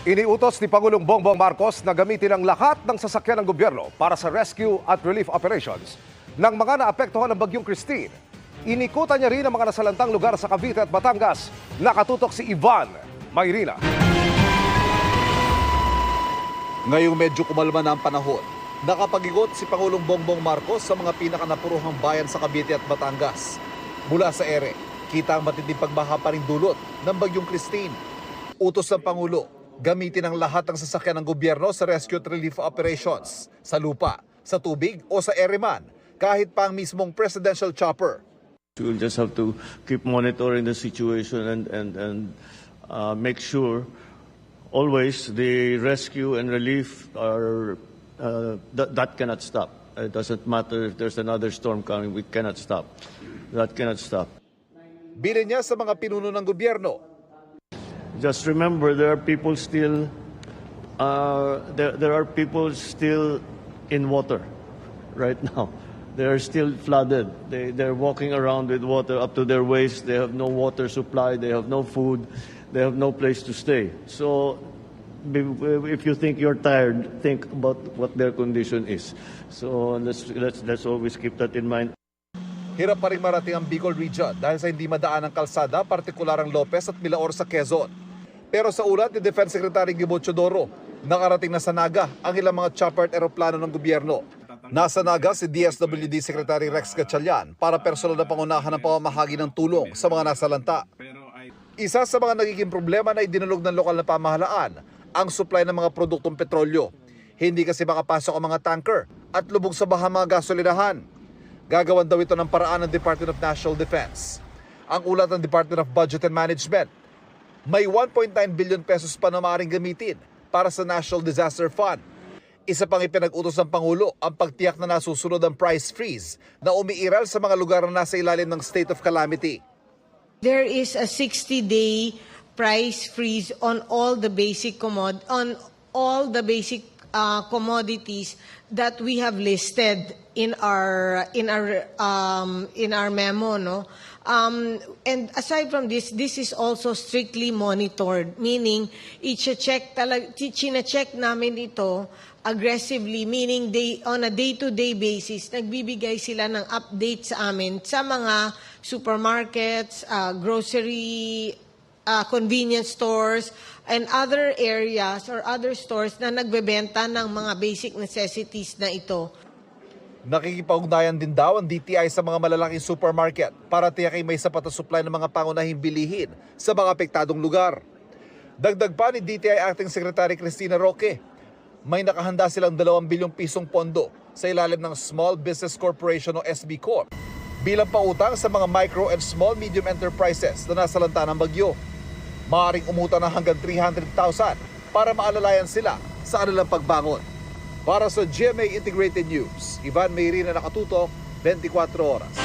Iniutos ni Pangulong Bongbong Marcos na gamitin ang lahat ng sasakyan ng gobyerno para sa rescue at relief operations ng mga naapektuhan ng Bagyong Christine. Inikutan niya rin ang mga nasalantang lugar sa Cavite at Batangas. Nakatutok si Ivan Mayrina. Ngayong medyo kumalma na ang panahon, nakapagigot si Pangulong Bongbong Marcos sa mga pinakanapuruhang bayan sa Cavite at Batangas. Mula sa ere, kita ang matinding pagbaha pa rin dulot ng Bagyong Christine. Utos ng Pangulo, gamitin ang lahat ng sasakyan ng gobyerno sa rescue at relief operations, sa lupa, sa tubig o sa ere man, kahit pa ang mismong presidential chopper. We'll just have to keep monitoring the situation and make sure always the rescue and relief are that cannot stop. It doesn't matter if there's another storm coming, we cannot stop. That cannot stop. Bilin niya sa mga pinuno ng gobyerno. Just remember, there are people still there are people still in water right now. They are still flooded. They're walking around with water up to their waist. They have no water supply. They have no food. They have no place to stay. So if you think you're tired, think about what their condition is. So let's always keep that in mind. Hirap pa rin marating ang Bicol region dahil sa hindi madaan ng kalsada, partikular ang Lopez at Milaor sa Quezon. Pero sa ulat ni Defense Secretary Gibo Chodoro, nakarating na sa Naga ang ilang mga chopper at eroplano ng gobyerno. Nasa Naga si DSWD Secretary Rex Gatchalian para personal na pangunahan ng pamamahagi ng tulong sa mga nasalanta. Isa sa mga nagiging problema na idinulog ng lokal na pamahalaan ang supply ng mga produktong petrolyo. Hindi kasi makapasok ang mga tanker at lubog sa baha mga gasolinahan. Gagawan daw ito ng paraan ng Department of National Defense. Ang ulat ng Department of Budget and Management, may 1.9 billion pesos pa na maaaring gamitin para sa National Disaster Fund. Isa pang ipinag-utos ng Pangulo ang pagtiyak na nasusunod ang price freeze na umiiral sa mga lugar na nasa ilalim ng state of calamity. There is a 60-day price freeze on all the basic commodities that we have listed in our memo, no. And aside from this is also strictly monitored, meaning i-check namin ito aggressively, meaning on a day-to-day basis, nagbibigay sila ng update sa amin sa mga supermarkets, grocery, convenience stores, and other areas or other stores na nagbebenta ng mga basic necessities na ito. Nakikipag-ugnayan din daw ang DTI sa mga malalaking supermarket para tiyakin may sapat na supply ng mga pangunahing bilihin sa mga apektadong lugar. Dagdag pa ni DTI Acting Secretary Cristina Roque, may nakahanda silang 2 bilyong pisong pondo sa ilalim ng Small Business Corporation o SB Corp bilang pautang sa mga micro and small medium enterprises na nasalanta ng bagyo. Maaaring umutang ng hanggang 300,000 para maalalayan sila sa kanilang pagbangon. Para sa GMA Integrated News, Ivan Mayrina, nakatutok, 24 oras.